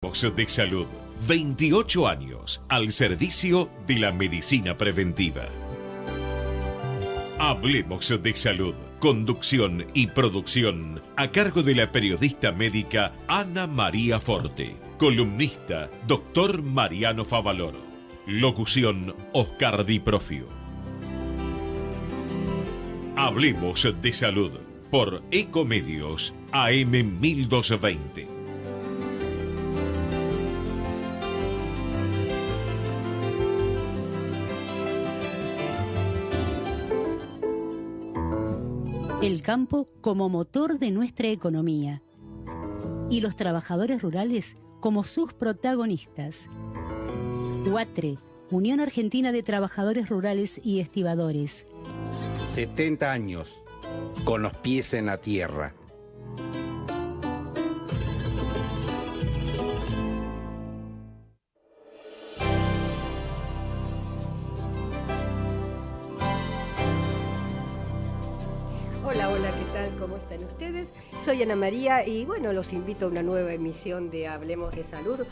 Hablemos de salud. 28 años al servicio de la medicina preventiva. Hablemos de salud. Conducción y producción a cargo de la periodista médica Ana María Forte. Columnista, Dr. Mariano Favaloro. Locución, Oscar Di Profio. Hablemos de salud por Ecomedios AM 1220. El campo como motor de nuestra economía y los trabajadores rurales como sus protagonistas. UATRE, Unión Argentina de Trabajadores Rurales y Estibadores. 70 años, con los pies en la tierra. Hola, ¿qué tal? ¿Cómo están ustedes? Soy Ana María y bueno, los invito a una nueva emisión de Hablemos de Salud,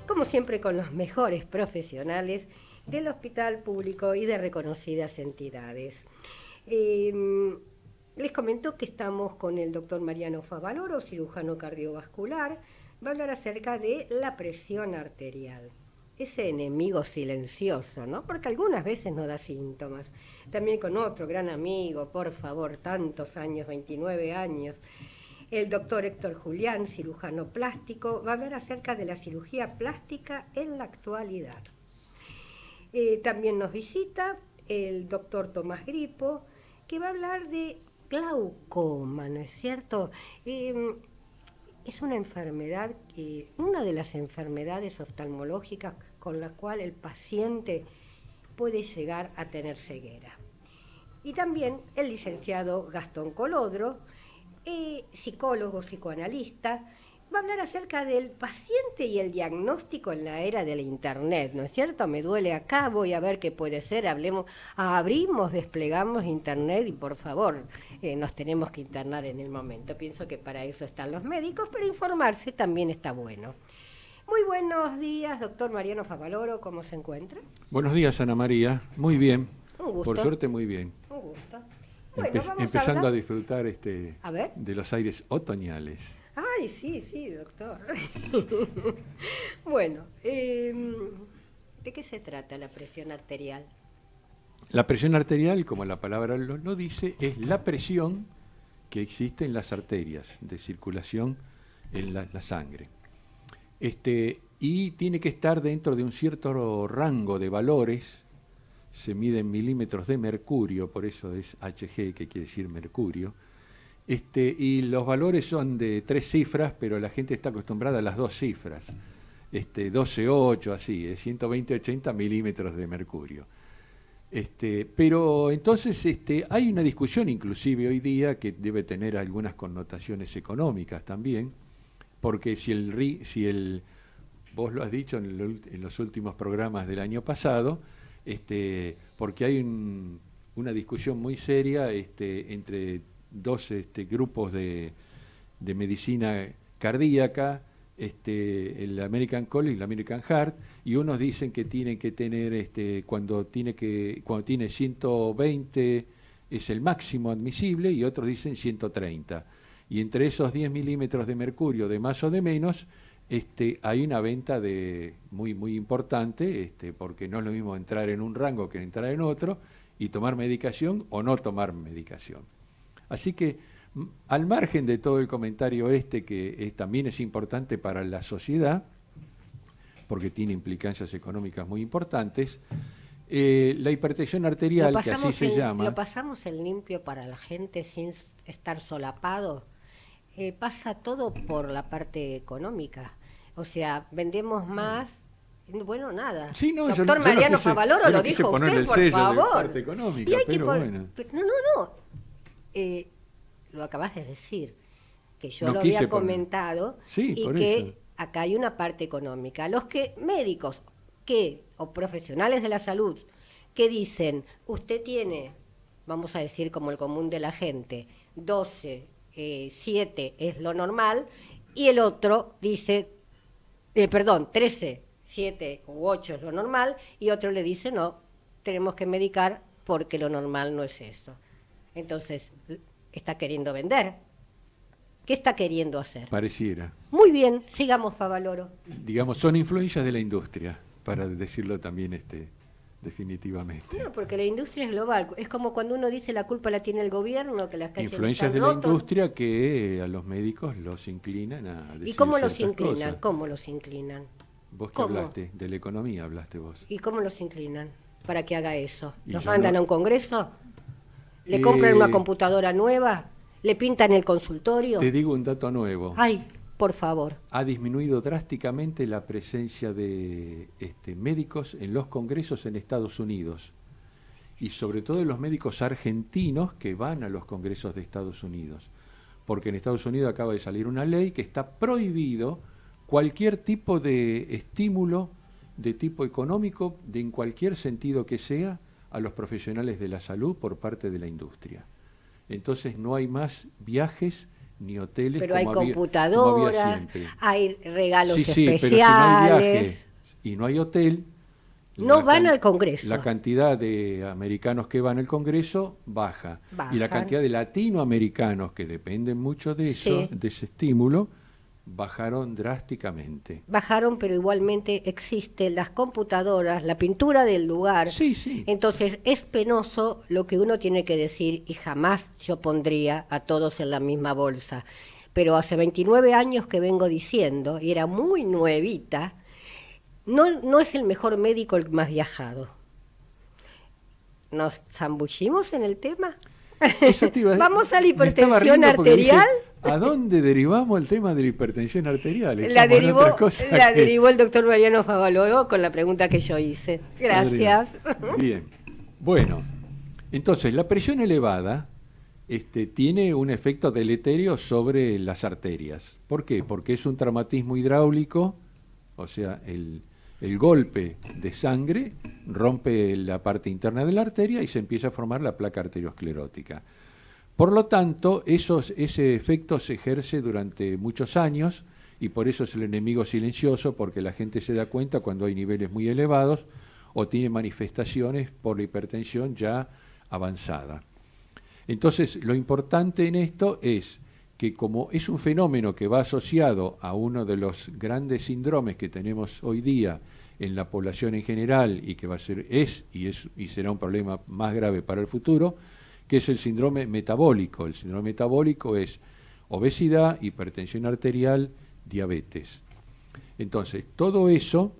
como siempre con los mejores profesionales del hospital público y de reconocidas entidades. Les comento que estamos con el doctor Mariano Favaloro, cirujano cardiovascular. Va a hablar acerca de la presión arterial. Ese enemigo silencioso, ¿no? Porque algunas veces no da síntomas. También con otro gran amigo, por favor, tantos años, 29 años, el doctor Héctor Julián, cirujano plástico, va a hablar acerca de la cirugía plástica en la actualidad. También nos visita el doctor Tomás Gripo, que va a hablar de glaucoma, ¿no es cierto? Es una enfermedad, una de las enfermedades oftalmológicas con la cual el paciente puede llegar a tener ceguera. Y también el licenciado Gastón Colodro, psicólogo, psicoanalista, va a hablar acerca del paciente y el diagnóstico en la era del Internet, ¿no es cierto? Me duele acá, voy a ver qué puede ser, abrimos, desplegamos Internet y por favor, nos tenemos que internar en el momento. Pienso que para eso están los médicos, pero informarse también está bueno. Muy buenos días, doctor Mariano Favaloro, ¿cómo se encuentra? Buenos días, Ana María, muy bien, Un gusto. por suerte muy bien. Un gusto. Bueno, Empezando a disfrutar ver. de los aires otoñales. Ay, sí, doctor. Bueno, ¿de qué se trata la presión arterial? La presión arterial, como la palabra lo dice, es la presión que existe en las arterias de circulación en la sangre. Y tiene que estar dentro de un cierto rango de valores, se mide en milímetros de mercurio, por eso es Hg, que quiere decir mercurio. Y los valores son de 3 cifras, pero la gente está acostumbrada a las 2 cifras. 12,8, así, 120-80 milímetros de mercurio. Pero entonces hay una discusión inclusive hoy día que debe tener algunas connotaciones económicas también, porque vos lo has dicho en los últimos programas del año pasado, porque hay una discusión muy seria entre dos grupos de medicina cardíaca, el American College y el American Heart, y unos dicen que tienen que tener, cuando tiene 120 es el máximo admisible, y otros dicen 130. Y entre esos 10 milímetros de mercurio, de más o de menos, hay una venta muy, muy importante, porque no es lo mismo entrar en un rango que entrar en otro, y tomar medicación o no tomar medicación. Así que, al margen de todo el comentario que también es importante para la sociedad, porque tiene implicancias económicas muy importantes, la hipertensión arterial, que así se llama... Lo pasamos en limpio para la gente sin estar solapado. Pasa todo por la parte económica. O sea, vendemos más... Bueno, nada. Sí, no, doctor Mariano Favaloro lo dijo usted, por favor. De parte económica, pero bueno. No. Lo acabas de decir, que yo lo había comentado, sí, y que eso. Acá hay una parte económica. Los médicos o profesionales de la salud que dicen, usted tiene, vamos a decir como el común de la gente, 12, 7 es lo normal, y el otro dice perdón, 13, 7 u 8 es lo normal, y otro le dice no, tenemos que medicar porque lo normal no es eso. Entonces, está queriendo vender. ¿Qué está queriendo hacer? Pareciera. Muy bien, sigamos, Favaloro. Digamos, son influencias de la industria, para decirlo también definitivamente. No, porque la industria es global. Es como cuando uno dice la culpa la tiene el gobierno, que las calles Influencias de están la rotas. industria que a los médicos los inclinan a decir ¿Y cómo los ciertas inclinan? cosas. ¿Cómo los inclinan? Vos que ¿Cómo? hablaste, de la economía hablaste vos. ¿Y cómo los inclinan para que haga eso? Y ¿Los yo mandan no- a un congreso? ¿Le compran una Eh, computadora nueva? ¿Le pintan el consultorio? Te digo un dato nuevo. Ay, por favor. Ha disminuido drásticamente la presencia de médicos en los congresos en Estados Unidos y sobre todo de los médicos argentinos que van a los congresos de Estados Unidos, porque en Estados Unidos acaba de salir una ley que está prohibido cualquier tipo de estímulo de tipo económico, en cualquier sentido que sea, a los profesionales de la salud por parte de la industria. Entonces no hay más viajes ni hoteles Pero hay como había computadoras, siempre. hay regalos Sí, especiales. pero si no hay viajes y no hay hotel, No la van can- al Congreso. La cantidad de americanos que van al Congreso baja. Y la Bajan. cantidad de latinoamericanos que dependen mucho de eso, Sí. de ese estímulo, bajaron drásticamente. Bajaron, pero igualmente existen las computadoras, la pintura del lugar. Sí, sí. Entonces es penoso lo que uno tiene que decir, y jamás yo pondría a todos en la misma bolsa. Pero hace 29 años que vengo diciendo, y era muy nuevita, no es el mejor médico el más viajado. ¿Nos zambullimos en el tema? Eso te iba a- Vamos a la me estaba hipertensión riendo porque dije, arterial. ¿a dónde derivamos el tema de la hipertensión arterial? La Estamos en otra cosa que- derivó el doctor Mariano Favaloro con la pregunta que yo hice. Gracias. Bien. Bueno, entonces la presión elevada tiene un efecto deleterio sobre las arterias. ¿Por qué? Porque es un traumatismo hidráulico, o sea, el golpe de sangre rompe la parte interna de la arteria y se empieza a formar la placa arteriosclerótica. Por lo tanto, ese efecto se ejerce durante muchos años y por eso es el enemigo silencioso, porque la gente se da cuenta cuando hay niveles muy elevados o tiene manifestaciones por la hipertensión ya avanzada. Entonces, lo importante en esto es que como es un fenómeno que va asociado a uno de los grandes síndromes que tenemos hoy día en la población en general y que va a ser y será un problema más grave para el futuro, que es el síndrome metabólico. El síndrome metabólico es obesidad, hipertensión arterial, diabetes. Entonces, todo eso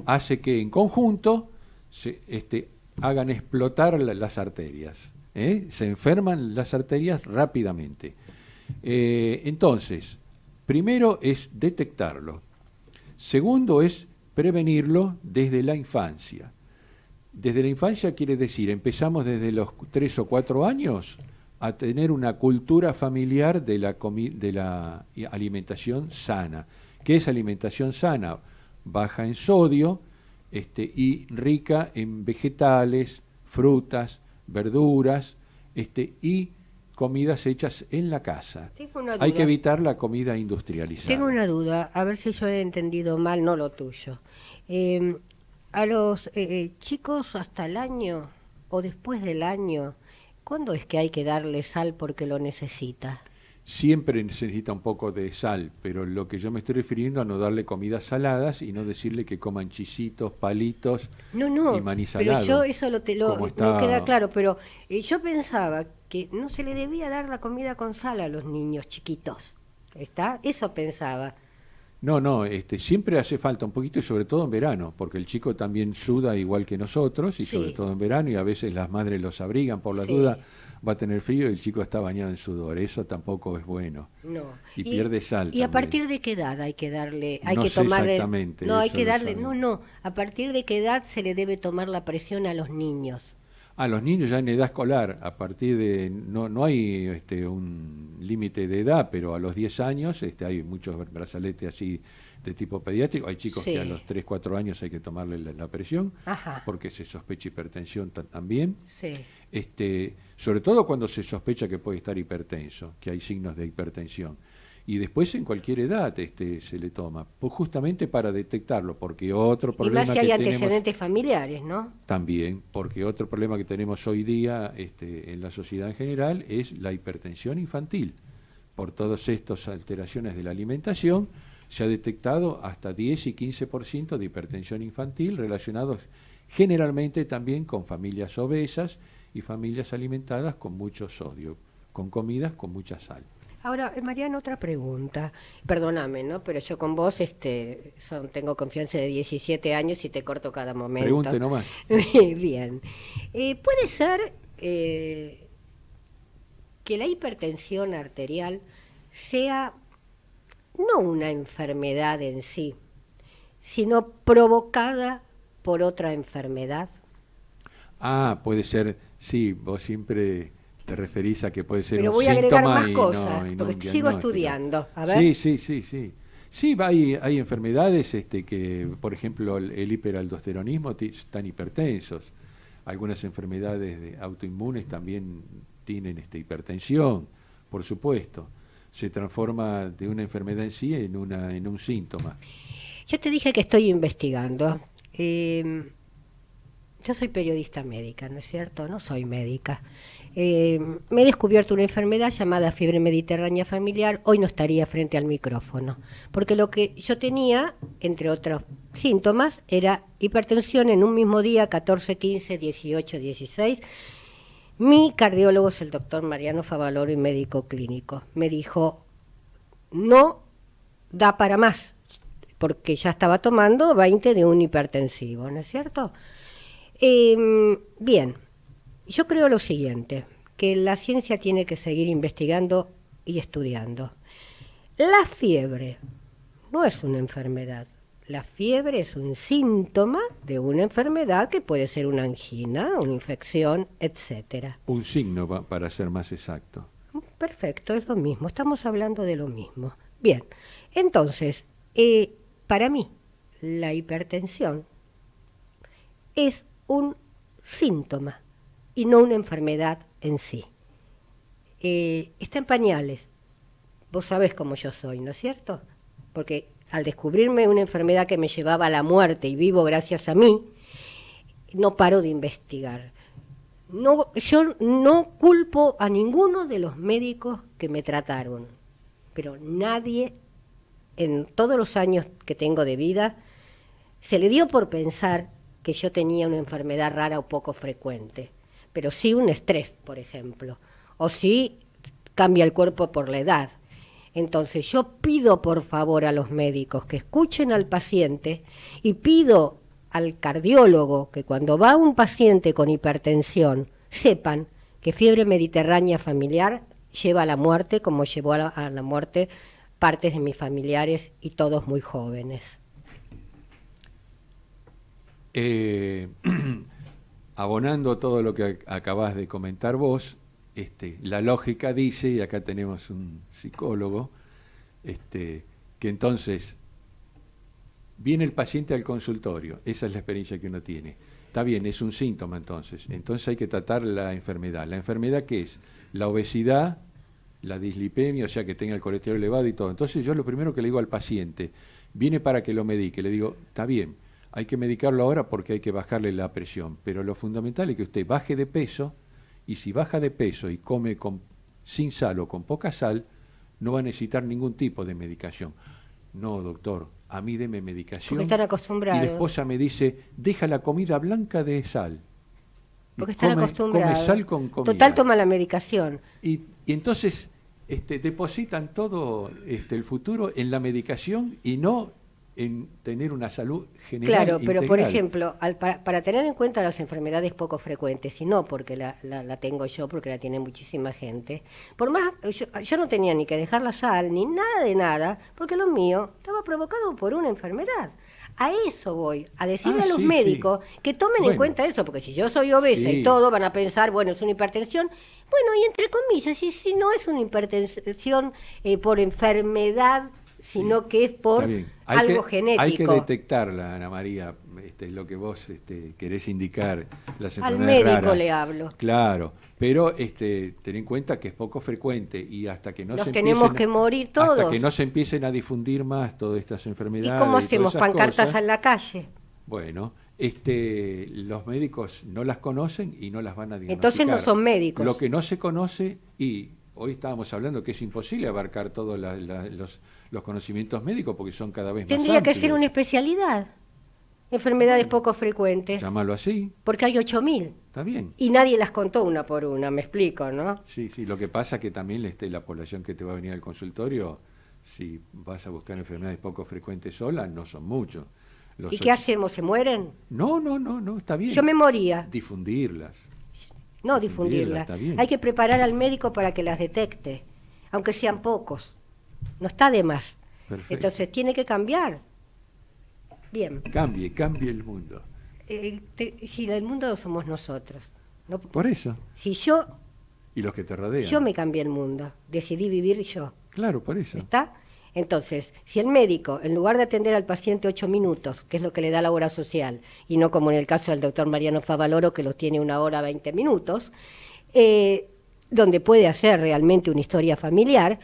hace que en conjunto hagan explotar las arterias. Se enferman las arterias rápidamente. Entonces, primero es detectarlo. Segundo es prevenirlo desde la infancia. Desde la infancia quiere decir, empezamos desde los 3 o 4 años a tener una cultura familiar de la alimentación sana. ¿Qué es alimentación sana? Baja en sodio y rica en vegetales, frutas, verduras y comidas hechas en la casa. Tengo una Hay duda. que evitar la comida industrializada. Tengo una duda, a ver si yo he entendido mal, no lo tuyo. A los chicos hasta el año o después del año, ¿cuándo es que hay que darle sal porque lo necesita? Siempre necesita un poco de sal, pero lo que yo me estoy refiriendo a no darle comidas saladas y no decirle que coman chisitos, palitos No, y maní pero salado. yo eso como no está- queda claro, pero yo pensaba que no se le debía dar la comida con sal a los niños chiquitos. ¿Está? Eso pensaba. No, siempre hace falta un poquito y sobre todo en verano, porque el chico también suda igual que nosotros y Sí. sobre todo en verano y a veces las madres los abrigan por la Sí. duda, va a tener frío y el chico está bañado en sudor, eso tampoco es bueno. No. Y pierde sal ¿Y a también. partir de qué edad hay que darle, hay No que sé tomarle? exactamente, No, hay eso que lo darle, sabe. no, a partir de qué edad se le debe tomar la presión a los niños. A los niños ya en edad escolar, a partir de, no hay un límite de edad, pero a los 10 años hay muchos brazaletes así de tipo pediátrico. Hay chicos Sí. que a los 3, 4 años hay que tomarle la presión, Ajá. porque se sospecha hipertensión también. Sí. Sobre todo cuando se sospecha que puede estar hipertenso, que hay signos de hipertensión. y después en cualquier edad se le toma, pues justamente para detectarlo, porque otro problema y más si hay antecedentes familiares, ¿no? También, porque otro problema que tenemos hoy día en la sociedad en general es la hipertensión infantil. Por todas estas alteraciones de la alimentación, se ha detectado hasta 10 y 15% de hipertensión infantil relacionados generalmente también con familias obesas y familias alimentadas con mucho sodio, con comidas con mucha sal. Ahora, Mariano, otra pregunta. Perdóname, ¿no? Pero yo con vos tengo confianza de 17 años y te corto cada momento. Pregunte nomás. Bien. ¿Puede ser que la hipertensión arterial sea no una enfermedad en sí, sino provocada por otra enfermedad? Puede ser, sí, vos siempre te referís a que puede ser pero un voy a agregar síntoma más cosas, no porque un sigo diagnóstico. estudiando. A ver. Sí. Sí, hay enfermedades que, por ejemplo, el hiperaldosteronismo están hipertensos. Algunas enfermedades autoinmunes también tienen hipertensión, por supuesto. Se transforma de una enfermedad en sí en un síntoma. Yo te dije que estoy investigando. Yo soy periodista médica, ¿no es cierto? No soy médica. Me he descubierto una enfermedad llamada fiebre mediterránea familiar. Hoy no estaría frente al micrófono, porque lo que yo tenía, entre otros síntomas, era hipertensión en un mismo día, 14, 15, 18, 16. Mi cardiólogo es el doctor Mariano Favaloro y médico clínico. Me dijo, no da para más, porque ya estaba tomando 20 de un hipertensivo, ¿no es cierto? Bien, yo creo lo siguiente, que la ciencia tiene que seguir investigando y estudiando. La fiebre no es una enfermedad. La fiebre es un síntoma de una enfermedad que puede ser una angina, una infección, etcétera. Un signo, para ser más exacto. Perfecto, es lo mismo, estamos hablando de lo mismo. Bien, entonces, para mí, la hipertensión es un síntoma y no una enfermedad en sí. Está en pañales. Vos sabés cómo yo soy, ¿no es cierto? Porque al descubrirme una enfermedad que me llevaba a la muerte y vivo gracias a mí, no paro de investigar. Yo no culpo a ninguno de los médicos que me trataron, pero nadie en todos los años que tengo de vida se le dio por pensar que yo tenía una enfermedad rara o poco frecuente, pero sí un estrés, por ejemplo, o sí cambia el cuerpo por la edad. Entonces yo pido por favor a los médicos que escuchen al paciente y pido al cardiólogo que cuando va un paciente con hipertensión sepan que fiebre mediterránea familiar lleva a la muerte como llevó a la muerte partes de mis familiares y todos muy jóvenes. Abonando todo lo que acabás de comentar vos, la lógica dice, y acá tenemos un psicólogo, que entonces viene el paciente al consultorio, esa es la experiencia que uno tiene. Está bien, es un síntoma entonces hay que tratar la enfermedad. ¿La enfermedad qué es? La obesidad, la dislipemia, o sea que tenga el colesterol elevado y todo. Entonces yo lo primero que le digo al paciente, viene para que lo medique, le digo, está bien, hay que medicarlo ahora porque hay que bajarle la presión, pero lo fundamental es que usted baje de peso, y si baja de peso y come sin sal o con poca sal, no va a necesitar ningún tipo de medicación. No, doctor, a mí deme medicación. Porque están acostumbrados. Y la esposa me dice, deja la comida blanca de sal. Porque están acostumbrados. Come sal con comida. Total, toma la medicación. Y entonces depositan todo el futuro en la medicación y no en tener una salud general. Claro, pero integral. por ejemplo, para tener en cuenta las enfermedades poco frecuentes, y no porque la tengo yo, porque la tiene muchísima gente, por más, yo no tenía ni que dejar la sal, ni nada de nada, porque lo mío estaba provocado por una enfermedad. A eso voy, a decirle a los médicos que tomen en cuenta eso, porque si yo soy obesa y todo, van a pensar, bueno, es una hipertensión. Bueno, y entre comillas, si no es una hipertensión por enfermedad sino que es por algo genético. Hay que detectarla, Ana María, lo que vos querés indicar, las Al enfermedades médico raras. le hablo. Claro, pero ten en cuenta que es poco frecuente y hasta que no Nos se tenemos que morir todos. hasta que no se empiecen a difundir más todas estas enfermedades. ¿Y cómo hacemos? Todas esas ¿Pancartas cosas, en la calle? bueno, los médicos no las conocen y no las van a diagnosticar. Entonces no son médicos. Lo que no se conoce, y hoy estábamos hablando que es imposible abarcar todos los conocimientos médicos porque son cada vez más Tendría que amplios. ser una especialidad. Enfermedades poco frecuentes. Llámalo así, Porque hay 8.000. está bien. Y nadie las contó una por una, me explico, ¿no? Sí, lo que pasa que también la población que te va a venir al consultorio, si vas a buscar enfermedades poco frecuentes solas, no son muchos. ¿Y qué hacemos? ¿Se mueren? No, está bien. Yo me moría. Difundirlas. No Difundirlas, difundirlas. está bien. Hay que preparar al médico para que las detecte, aunque sean pocos. No está de más. Perfecto. Entonces tiene que cambiar. Bien. Cambie el mundo. Si el mundo somos nosotros. No, Por eso. si yo Y los que te rodean. me cambié el mundo, decidí vivir yo. Claro, por eso. ¿Está? Entonces, si el médico, en lugar de atender al paciente 8 minutos, que es lo que le da la obra social, y no como en el caso del doctor Mariano Favaloro, que los tiene 1 hora 20 minutos, donde puede hacer realmente una historia familiar,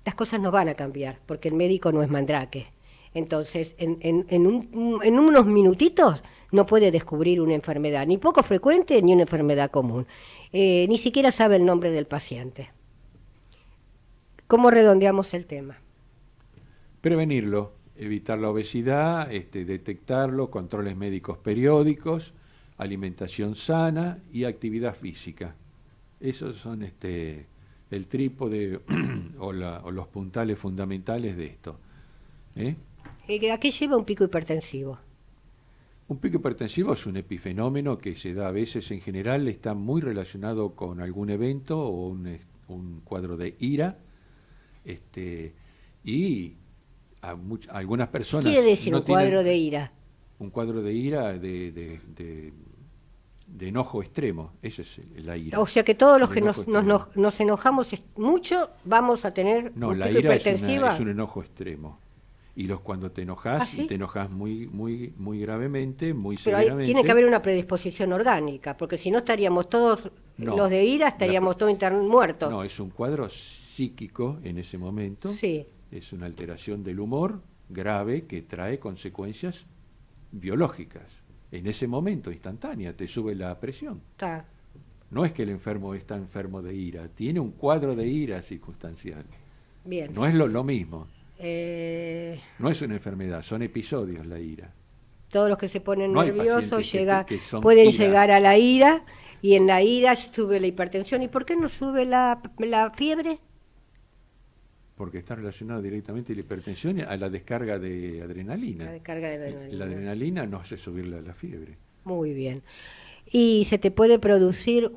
las cosas no van a cambiar, porque el médico no es mandrake. Entonces, en unos minutitos no puede descubrir una enfermedad, ni poco frecuente, ni una enfermedad común. Ni siquiera sabe el nombre del paciente. ¿Cómo redondeamos el tema? Prevenirlo, evitar la obesidad, detectarlo, controles médicos periódicos, alimentación sana y actividad física. Esos son el trípode o los puntales fundamentales de esto. ¿A qué lleva un pico hipertensivo? Un pico hipertensivo es un epifenómeno que se da a veces, en general está muy relacionado con algún evento o un cuadro de ira, y algunas personas... ¿Qué quiere decir no un cuadro tienen de ira? Un cuadro de ira de enojo extremo, esa es la ira. O sea que todos los El que enojo nos enojamos mucho vamos a tener No, un la pico ira hipertensiva. es un enojo extremo. Y cuando te enojas, ¿Ah, sí? y te enojas muy gravemente, muy Pero severamente... tiene que haber una predisposición orgánica, porque si no estaríamos todos, No. los de ira, estaríamos todos muertos. No, es un cuadro psíquico en ese momento. Sí. Es una alteración del humor grave que trae consecuencias biológicas. En ese momento, instantánea, te sube la presión. Está. No es que el enfermo está enfermo de ira, tiene un cuadro de ira circunstancial. Bien. No es lo mismo. Eh, No es una enfermedad, son episodios la ira. todos los que se ponen No hay nerviosos pacientes que son pueden ira. llegar a la ira, y en la ira sube la hipertensión. ¿Y por qué no sube la fiebre? Porque está relacionado directamente la hipertensión a la descarga de adrenalina. La descarga de adrenalina. La adrenalina no hace subir la fiebre. Muy bien. ¿Y se te puede producir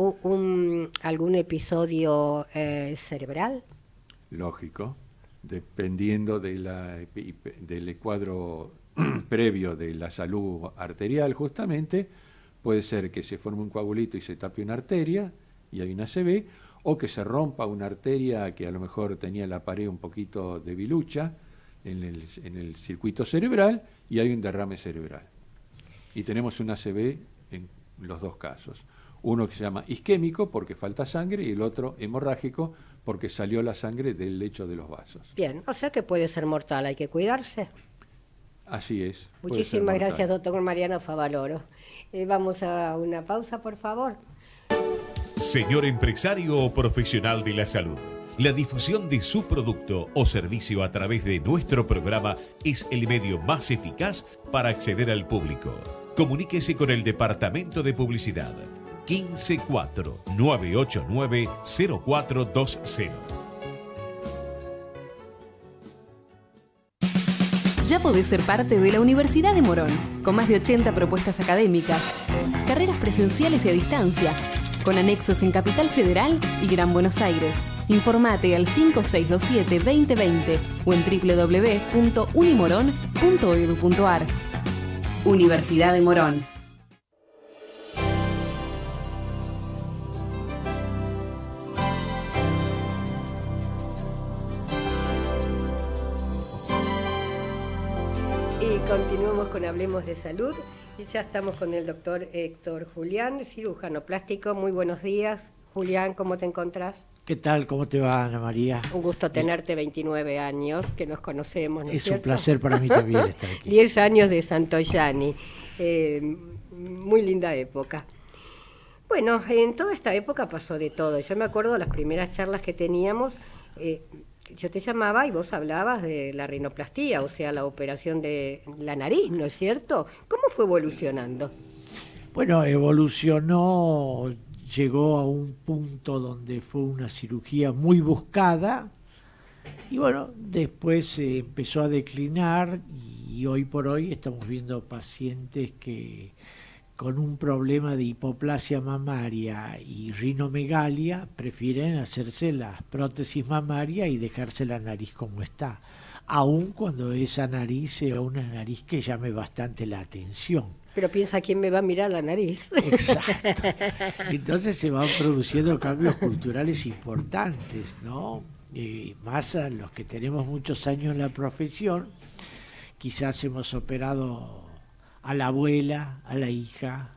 algún episodio cerebral? Lógico, dependiendo del cuadro previo de la salud arterial, justamente, puede ser que se forme un coagulito y se tape una arteria y hay una ACV, o que se rompa una arteria que a lo mejor tenía la pared un poquito debilucha en el circuito cerebral y hay un derrame cerebral. Y tenemos una ACV en los dos casos. Uno que se llama isquémico porque falta sangre y el otro hemorrágico porque salió la sangre del lecho de los vasos. Bien, o sea que puede ser mortal, hay que cuidarse. Así es. puede ser Muchísimas mortal. gracias, doctor Mariano Favaloro. Vamos a una pausa, por favor. Señor empresario o profesional de la salud, la difusión de su producto o servicio a través de nuestro programa es el medio más eficaz para acceder al público. Comuníquese con el Departamento de Publicidad 154-989-0420. Ya podés ser parte de la Universidad de Morón, con más de 80 propuestas académicas, carreras presenciales y a distancia, con anexos en Capital Federal y Gran Buenos Aires. Informate al 5627-2020 o en www.unimorón.edu.ar. Universidad de Morón. Y continuamos con Hablemos de Salud. Y ya estamos con el doctor Héctor Julián, cirujano plástico. Muy buenos días. Julián, ¿cómo te encontrás? ¿Qué tal? ¿Cómo te va, Ana María? Un gusto tenerte, 29 años, que nos conocemos, ¿no es Es cierto? un placer para mí también estar aquí. 10 años de Santoyani. Muy linda época. Bueno, en toda esta época pasó de todo. Yo me acuerdo de las primeras charlas que teníamos. Yo te llamaba y vos hablabas de la rinoplastía, o sea, la operación de la nariz, ¿no es cierto? ¿Cómo fue evolucionando? Bueno, evolucionó, llegó a un punto donde fue una cirugía muy buscada y bueno, después empezó a declinar y hoy por hoy estamos viendo pacientes que con un problema de hipoplasia mamaria y rinomegalia prefieren hacerse las prótesis mamarias y dejarse la nariz como está, aun cuando esa nariz sea una nariz que llame bastante la atención. Pero piensa quién me va a mirar la nariz. Exacto. Entonces se van produciendo cambios culturales importantes, ¿no? Más a los que tenemos muchos años en la profesión, quizás hemos operado a la abuela, a la hija,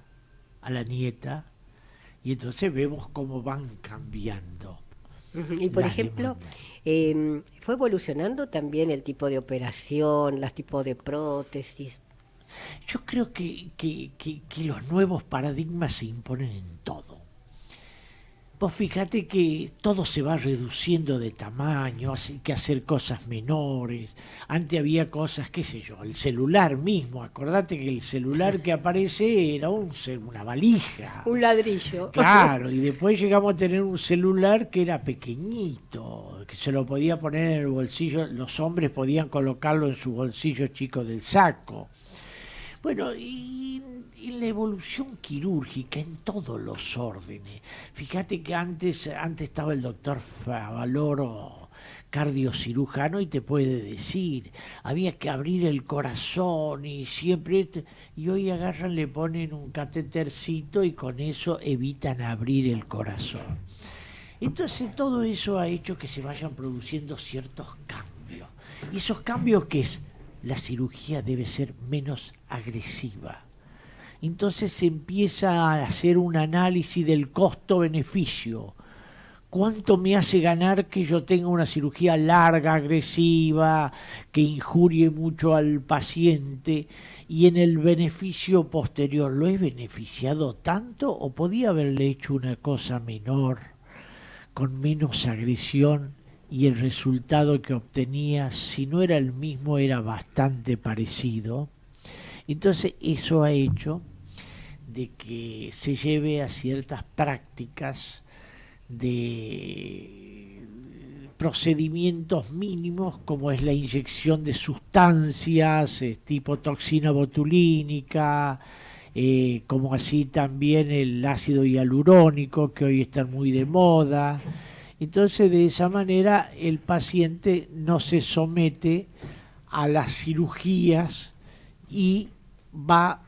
a la nieta, y entonces vemos cómo van cambiando. Y por ejemplo, fue evolucionando también el tipo de operación, los tipos de prótesis. Yo creo que los nuevos paradigmas se imponen en todo. Vos fíjate que todo se va reduciendo de tamaño, hay que hacer cosas menores. Antes había cosas, qué sé yo, el celular mismo. Acordate que el celular que aparece era una valija. Un ladrillo. Claro, y después llegamos a tener un celular que era pequeñito, que se lo podía poner en el bolsillo, los hombres podían colocarlo en su bolsillo chico del saco. Bueno, y la evolución quirúrgica en todos los órdenes. Fíjate que antes estaba el doctor Favaloro, cardiocirujano, y te puede decir, había que abrir el corazón y siempre... Y hoy agarran, le ponen un catétercito y con eso evitan abrir el corazón. Entonces todo eso ha hecho que se vayan produciendo ciertos cambios. ¿Y esos cambios qué es? La cirugía debe ser menos agresiva. Entonces se empieza a hacer un análisis del costo-beneficio. ¿Cuánto me hace ganar que yo tenga una cirugía larga, agresiva, que injurie mucho al paciente? Y en el beneficio posterior, ¿lo he beneficiado tanto o podía haberle hecho una cosa menor, con menos agresión? Y el resultado que obtenía, si no era el mismo, era bastante parecido. Entonces eso ha hecho de que se lleve a ciertas prácticas de procedimientos mínimos, como es la inyección de sustancias tipo toxina botulínica, como así también el ácido hialurónico, que hoy está muy de moda. Entonces, de esa manera, el paciente no se somete a las cirugías y va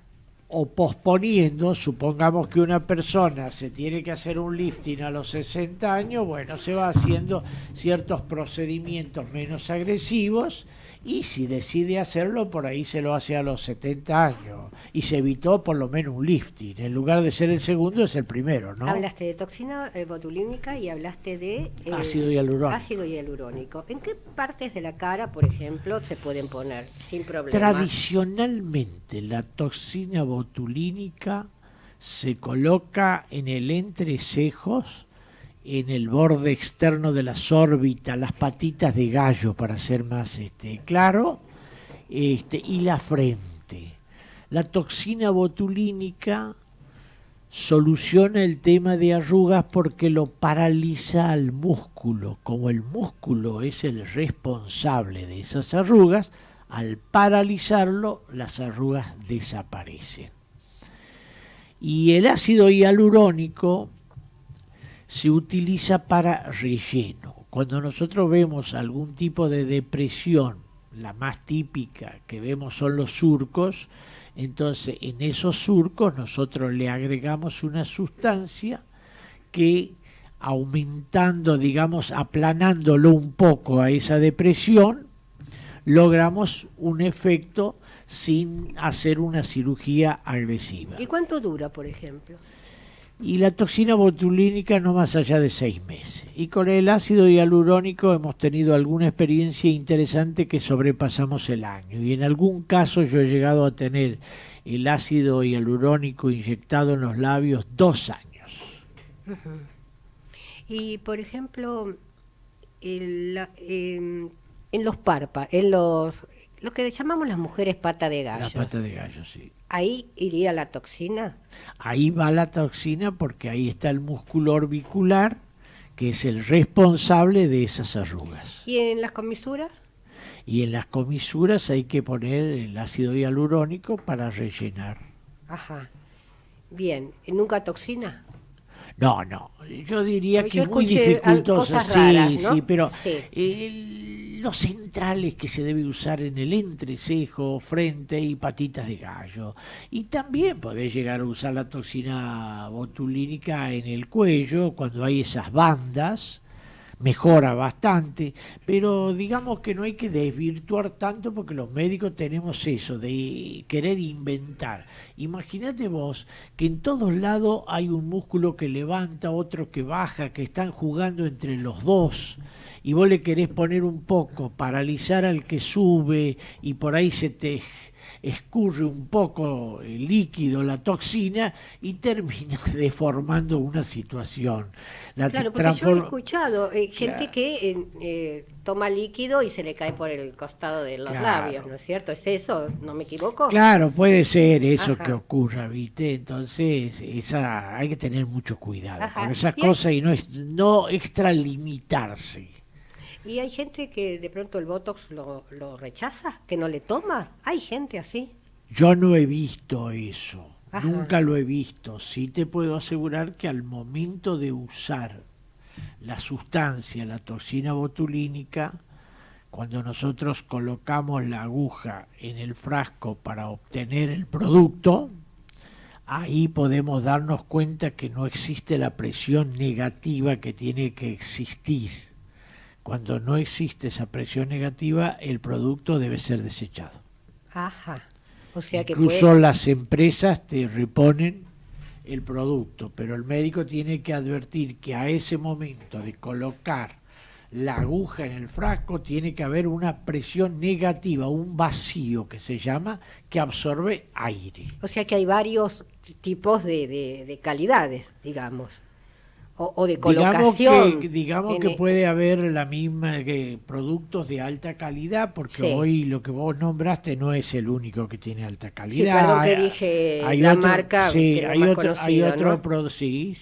o posponiendo. Supongamos que una persona se tiene que hacer un lifting a los 60 años, bueno, se va haciendo ciertos procedimientos menos agresivos y si decide hacerlo, por ahí se lo hace a los 70 años y se evitó por lo menos un lifting. En lugar de ser el segundo, es el primero, ¿no? Hablaste de toxina botulínica y hablaste de ácido hialurónico. ¿En qué partes de la cara, por ejemplo, se pueden poner sin problema? Tradicionalmente la toxina botulínica se coloca en el entrecejos, en el borde externo de las órbitas, las patitas de gallo, para ser más claro, y la frente. La toxina botulínica soluciona el tema de arrugas porque lo paraliza al músculo. Como el músculo es el responsable de esas arrugas, al paralizarlo, las arrugas desaparecen. Y el ácido hialurónico se utiliza para relleno. Cuando nosotros vemos algún tipo de depresión, la más típica que vemos son los surcos, entonces en esos surcos nosotros le agregamos una sustancia que, aumentando, digamos, aplanándolo un poco a esa depresión, logramos un efecto sin hacer una cirugía agresiva. ¿Y cuánto dura, por ejemplo? Y la toxina botulínica no más allá de 6 meses. Y con el ácido hialurónico hemos tenido alguna experiencia interesante que sobrepasamos el año. Y en algún caso yo he llegado a tener el ácido hialurónico inyectado en los labios 2 años. Uh-huh. Y, por ejemplo, en los párpados, lo que llamamos las mujeres pata de gallo. La pata de gallo, sí. ¿Ahí iría la toxina? Ahí va la toxina porque ahí está el músculo orbicular, que es el responsable de esas arrugas. ¿Y en las comisuras? Y en las comisuras hay que poner el ácido hialurónico para rellenar. Ajá. Bien. ¿Nunca toxina? No, yo diría que yo es muy escuché dificultosa, cosas raras, ¿no? sí, pero Sí. los centrales que se debe usar en el entrecejo, frente y patitas de gallo. Y también podés llegar a usar la toxina botulínica en el cuello, cuando hay esas bandas, mejora bastante, pero digamos que no hay que desvirtuar tanto porque los médicos tenemos eso de querer inventar. Imagínate vos que en todos lados hay un músculo que levanta, otro que baja, que están jugando entre los dos, y vos le querés poner un poco, paralizar al que sube, y por ahí se te escurre un poco el líquido, la toxina, y termina deformando una situación. Claro, porque yo he escuchado gente que toma líquido y se le cae por el costado de los labios, ¿no es cierto? ¿Es eso? ¿No me equivoco? Claro, puede ser eso. Ajá. Que ocurra, ¿viste? Entonces, hay que tener mucho cuidado Ajá. con esas cosas y no extralimitarse. ¿Y hay gente que de pronto el Botox lo rechaza, que no le toma? ¿Hay gente así? Yo no he visto eso. Ajá. Nunca lo he visto. Sí te puedo asegurar que al momento de usar la sustancia, la toxina botulínica, cuando nosotros colocamos la aguja en el frasco para obtener el producto, ahí podemos darnos cuenta que no existe la presión negativa que tiene que existir. Cuando no existe esa presión negativa, el producto debe ser desechado. Ajá. O sea que incluso las empresas te reponen el producto, pero el médico tiene que advertir que a ese momento de colocar la aguja en el frasco tiene que haber una presión negativa, un vacío que se llama, que absorbe aire. O sea que hay varios tipos de calidades, digamos. O de colocación. Digamos que puede haber la misma productos de alta calidad, porque sí. Hoy lo que vos nombraste no es el único que tiene alta calidad. Sí, perdón que dije hay la marca. Sí, hay otro, ¿no? Sí,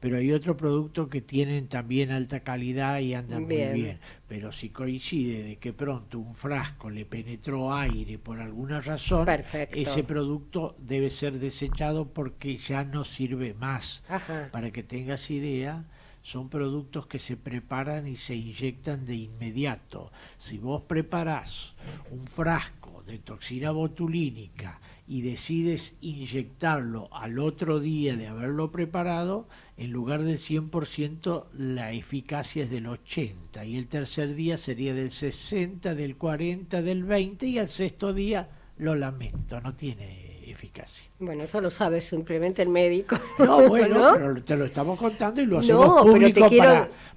pero hay otro producto que tienen también alta calidad y andan muy bien. Pero si coincide de que pronto un frasco le penetró aire por alguna razón, perfecto, ese producto debe ser desechado porque ya no sirve más. Ajá. Para que tengas idea, son productos que se preparan y se inyectan de inmediato. Si vos preparás un frasco de toxina botulínica y decides inyectarlo al otro día de haberlo preparado, en lugar del 100%, la eficacia es del 80%, y el tercer día sería del 60%, del 40%, del 20%, y al sexto día, lo lamento, no tiene eficacia. Bueno, eso lo sabe simplemente el médico. No, bueno, ¿no? Pero te lo estamos contando y lo hacemos público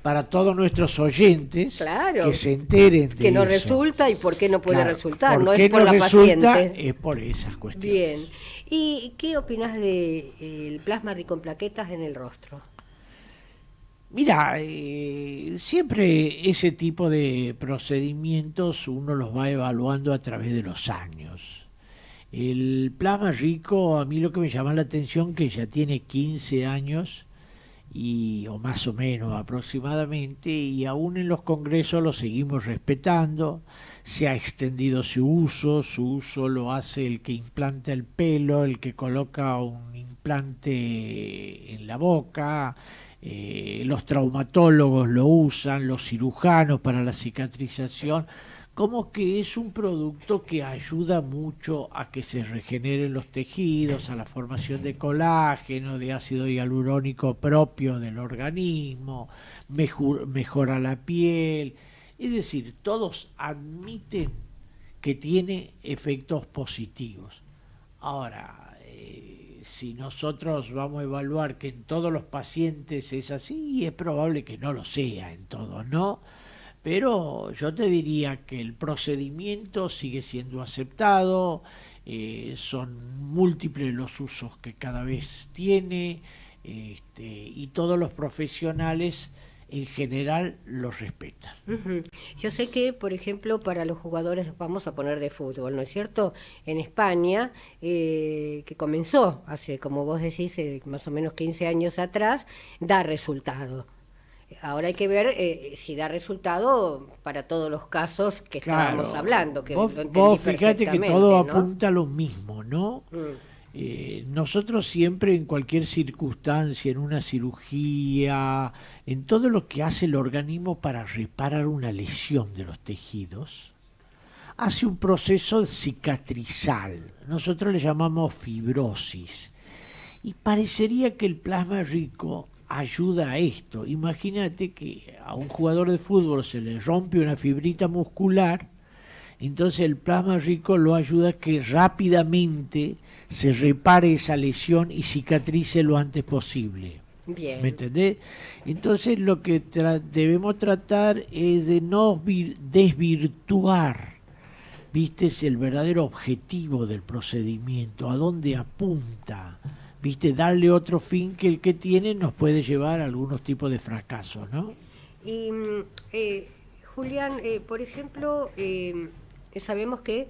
para todos nuestros oyentes, claro, que se enteren de que no eso. Resulta y por qué no puede resultar, no es por no la resulta, paciente. Es por esas cuestiones. Bien. ¿Y qué opinas del plasma rico en plaquetas en el rostro? Mira, siempre ese tipo de procedimientos uno los va evaluando a través de los años. El plasma rico, a mí lo que me llama la atención que ya tiene 15 años o más o menos aproximadamente, y aún en los congresos lo seguimos respetando. Se ha extendido su uso lo hace el que implanta el pelo, el que coloca un implante en la boca, los traumatólogos lo usan, los cirujanos para la cicatrización. Como que es un producto que ayuda mucho a que se regeneren los tejidos, a la formación de colágeno, de ácido hialurónico propio del organismo, mejora la piel. Es decir, todos admiten que tiene efectos positivos. Ahora, si nosotros vamos a evaluar que en todos los pacientes es así, es probable que no lo sea en todos, ¿no? Pero yo te diría que el procedimiento sigue siendo aceptado, son múltiples los usos que cada vez tiene, y todos los profesionales en general los respetan. Uh-huh. Yo sé que, por ejemplo, para los jugadores, vamos a poner de fútbol, ¿no es cierto? En España, que comenzó hace, como vos decís, más o menos 15 años atrás, da resultado. Ahora hay que ver si da resultado para todos los casos que estábamos hablando. Que vos fíjate que todo ¿no? apunta a lo mismo, ¿no? Nosotros siempre, en cualquier circunstancia, en una cirugía, en todo lo que hace el organismo para reparar una lesión de los tejidos, hace un proceso cicatrizal. Nosotros le llamamos fibrosis. Y parecería que el plasma rico ayuda a esto. Imagínate que a un jugador de fútbol se le rompe una fibrita muscular, entonces el plasma rico lo ayuda a que rápidamente se repare esa lesión y cicatrice lo antes posible. Bien. ¿Me entendés? Entonces lo que debemos tratar es de no desvirtuar, ¿viste? Es el verdadero objetivo del procedimiento, a dónde apunta. ¿Viste? Darle otro fin que el que tiene nos puede llevar a algunos tipos de fracasos, ¿no? Y Julián, por ejemplo, sabemos que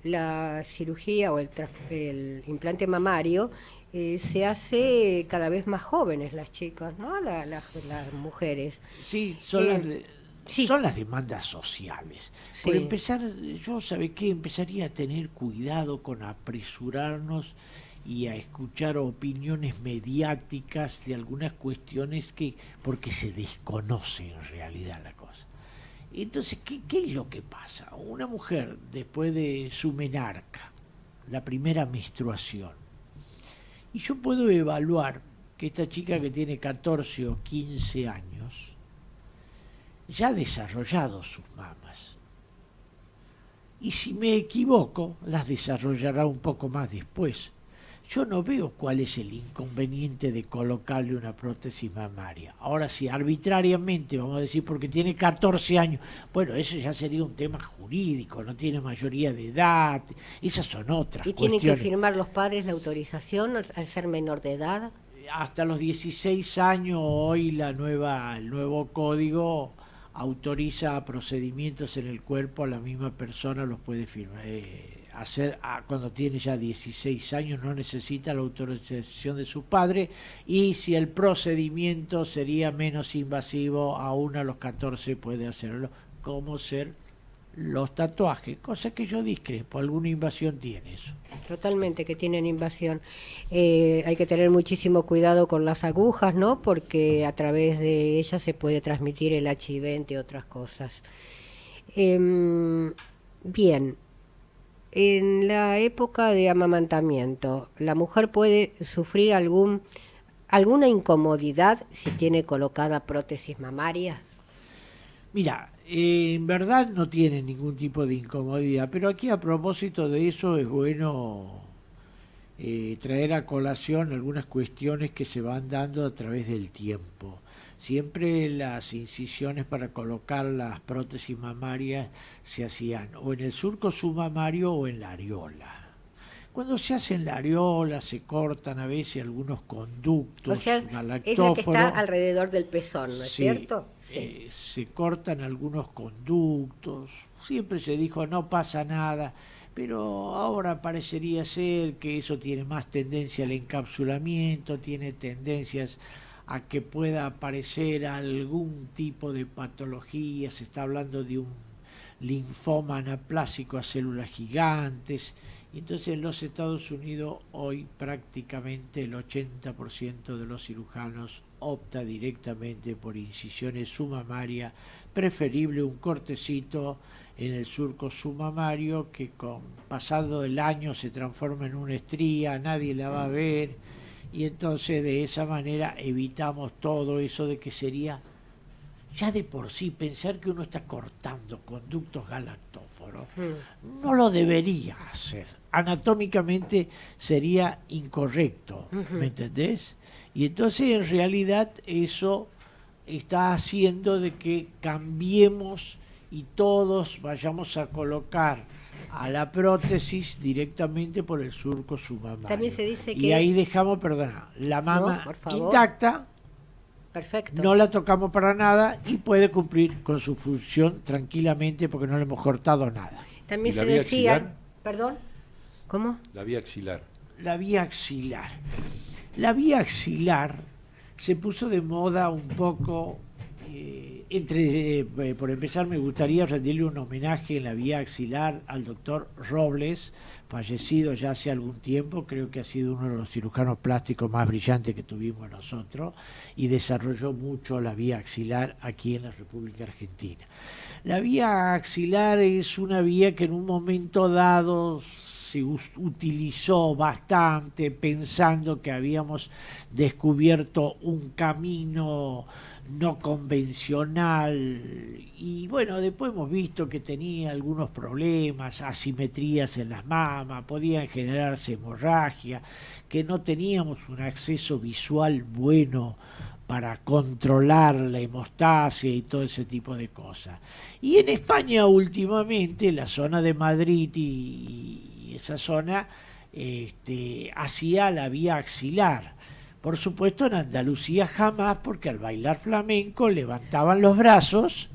la cirugía o el implante mamario se hace cada vez más jóvenes las chicas, ¿no? Las mujeres. Sí, son las demandas sociales. Sí. Por empezar, yo, ¿sabe qué? Empezaría a tener cuidado con apresurarnos y a escuchar opiniones mediáticas de algunas cuestiones porque se desconoce en realidad la cosa. Entonces, ¿qué es lo que pasa? Una mujer, después de su menarca, la primera menstruación, y yo puedo evaluar que esta chica que tiene 14 o 15 años ya ha desarrollado sus mamas. Y si me equivoco, las desarrollará un poco más después. Yo no veo cuál es el inconveniente de colocarle una prótesis mamaria. Ahora, si arbitrariamente, vamos a decir, porque tiene 14 años, bueno, eso ya sería un tema jurídico, no tiene mayoría de edad, esas son otras cuestiones. ¿Y tienen que firmar los padres la autorización al ser menor de edad? Hasta los 16 años, hoy el nuevo código autoriza procedimientos en el cuerpo, a la misma persona los puede firmar. Cuando tiene ya 16 años no necesita la autorización de su padre, y si el procedimiento sería menos invasivo, aún a los 14 puede hacerlo, como ser los tatuajes, cosa que yo discrepo, alguna invasión tiene eso. Totalmente que tienen invasión. Hay que tener muchísimo cuidado con las agujas, ¿no? Porque a través de ellas se puede transmitir el HIV, entre otras cosas. Bien. En la época de amamantamiento, ¿la mujer puede sufrir alguna incomodidad si tiene colocada prótesis mamaria? Mira, en verdad no tiene ningún tipo de incomodidad, pero aquí a propósito de eso es bueno traer a colación algunas cuestiones que se van dando a través del tiempo. Siempre las incisiones para colocar las prótesis mamarias se hacían o en el surco submamario o en la areola. Cuando se hace en la areola se cortan a veces algunos conductos, o sea, galactóforo. Es la que está alrededor del pezón, ¿no es cierto? Sí. Se cortan algunos conductos. Siempre se dijo no pasa nada, pero ahora parecería ser que eso tiene más tendencia al encapsulamiento, tiene tendencias a que pueda aparecer algún tipo de patología. Se está hablando de un linfoma anaplásico a células gigantes, y entonces en los Estados Unidos hoy prácticamente el 80% de los cirujanos opta directamente por incisiones submamarias, preferible un cortecito en el surco submamario que con pasado el año se transforma en una estría, nadie la va a ver. Y entonces de esa manera evitamos todo eso de que sería ya de por sí pensar que uno está cortando conductos galactóforos no lo debería hacer. Anatómicamente sería incorrecto, ¿me entendés? Y entonces en realidad eso está haciendo de que cambiemos y todos vayamos a colocar a la prótesis directamente por el surco submamario. También se dice y que... ahí dejamos, la mama intacta. Perfecto. No la tocamos para nada y puede cumplir con su función tranquilamente porque no le hemos cortado nada. También se decía... axilar? ¿Perdón? ¿Cómo? La vía axilar. La vía axilar. La vía axilar se puso de moda un poco... por empezar, me gustaría rendirle un homenaje en la vía axilar al doctor Robles, fallecido ya hace algún tiempo. Creo que ha sido uno de los cirujanos plásticos más brillantes que tuvimos nosotros y desarrolló mucho la vía axilar aquí en la República Argentina. La vía axilar es una vía que en un momento dado se utilizó bastante pensando que habíamos descubierto un camino no convencional y bueno, después hemos visto que tenía algunos problemas, asimetrías en las mamas, podían generarse hemorragia, que no teníamos un acceso visual bueno para controlar la hemostasia y todo ese tipo de cosas. Y en España últimamente, la zona de Madrid y esa zona hacía la vía axilar. Por supuesto en Andalucía jamás, porque al bailar flamenco levantaban los brazos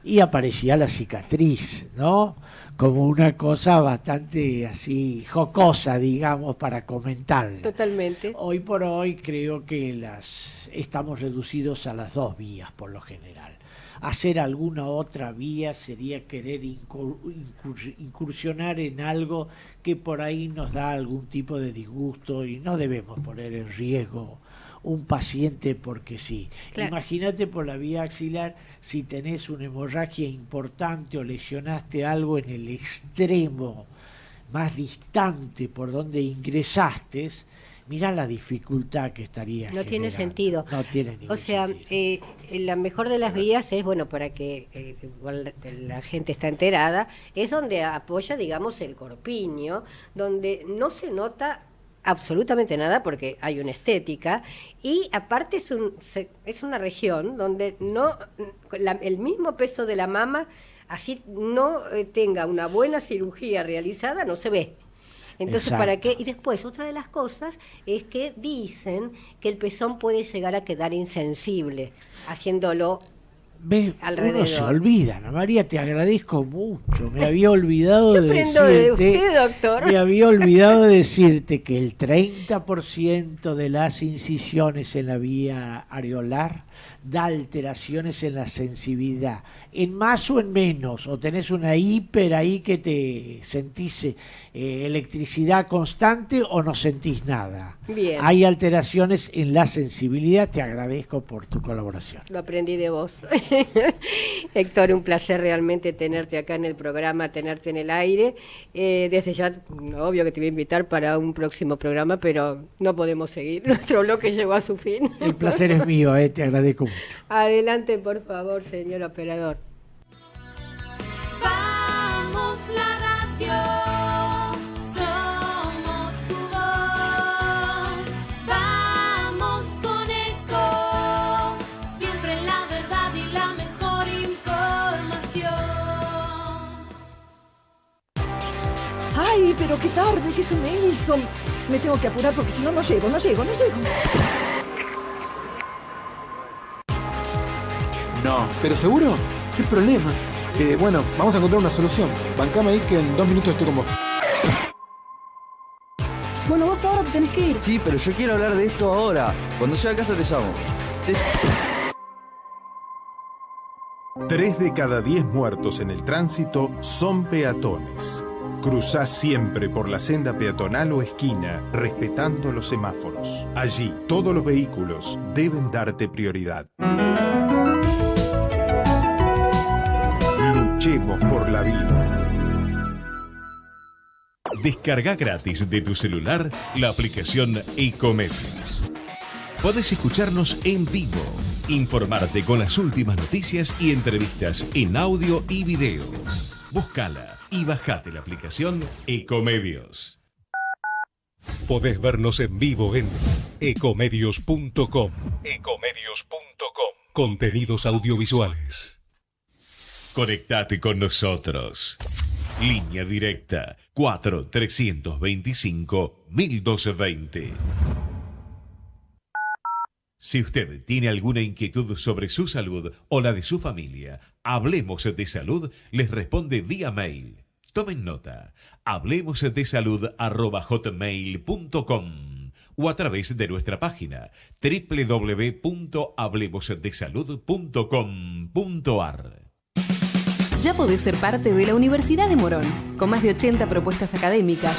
y aparecía la cicatriz, ¿no? Como una cosa bastante así jocosa, digamos, para comentarla. Totalmente. Hoy por hoy creo que estamos reducidos a las 2 vías por lo general. Hacer alguna otra vía sería querer incursionar en algo que por ahí nos da algún tipo de disgusto y no debemos poner en riesgo un paciente porque sí. Claro. Imagínate por la vía axilar, si tenés una hemorragia importante o lesionaste algo en el extremo más distante por donde ingresaste, mirá la dificultad que estaría generando. Tiene sentido. No tiene ningún sentido. La mejor de las vías es, bueno, para que igual la gente está enterada, es donde apoya, digamos, el corpiño, donde no se nota absolutamente nada porque hay una estética y aparte es una región donde el mismo peso de la mama, así no tenga una buena cirugía realizada, no se ve. Entonces, exacto. ¿Para qué? Y después, otra de las cosas es que dicen que el pezón puede llegar a quedar insensible, haciéndolo alrededor. Uno se olvida, Ana María, te agradezco mucho. Me había olvidado de decirte, de usted, doctor. Me había olvidado de decirte que el 30% de las incisiones en la vía areolar da alteraciones en la sensibilidad, en más o en menos, o tenés una hiper ahí que te sentís electricidad constante o no sentís nada. Bien. Hay alteraciones en la sensibilidad, te agradezco por tu colaboración. Lo aprendí de vos. Héctor, un placer realmente tenerte acá en el programa, tenerte en el aire. Desde ya, obvio que te voy a invitar para un próximo programa, pero no podemos seguir. Nuestro bloque llegó a su fin. El placer es mío, te agradezco mucho. Adelante, por favor, señor operador. Vamos la radio, somos tu voz. Vamos con Eco, siempre la verdad y la mejor información. Ay, pero qué tarde que se me hizo. Me tengo que apurar porque si no, no llego. No, ¿pero seguro? ¿Qué problema? Bueno, vamos a encontrar una solución. Bancame ahí que en 2 minutos estoy con vos. Bueno, vos ahora te tenés que ir. Sí, pero yo quiero hablar de esto ahora. Cuando llegue a casa te llamo. 3 de cada 10 muertos en el tránsito son peatones. Cruzá siempre por la senda peatonal o esquina, respetando los semáforos. Allí, todos los vehículos deben darte prioridad. Luchemos por la vida. Descarga gratis de tu celular la aplicación Ecomedios. Podés escucharnos en vivo Informarte con las últimas noticias y entrevistas en audio y video. Búscala y bajate la aplicación Ecomedios. Podés vernos en vivo en ecomedios.com. Contenidos audiovisuales. Conectate con nosotros. Línea directa 4-325-1220. Si usted tiene alguna inquietud sobre su salud o la de su familia, Hablemos de Salud les responde vía mail. Tomen nota, hablemosdesalud@hotmail.com o a través de nuestra página www.hablemosdesalud.com.ar. Ya podés ser parte de la Universidad de Morón, con más de 80 propuestas académicas,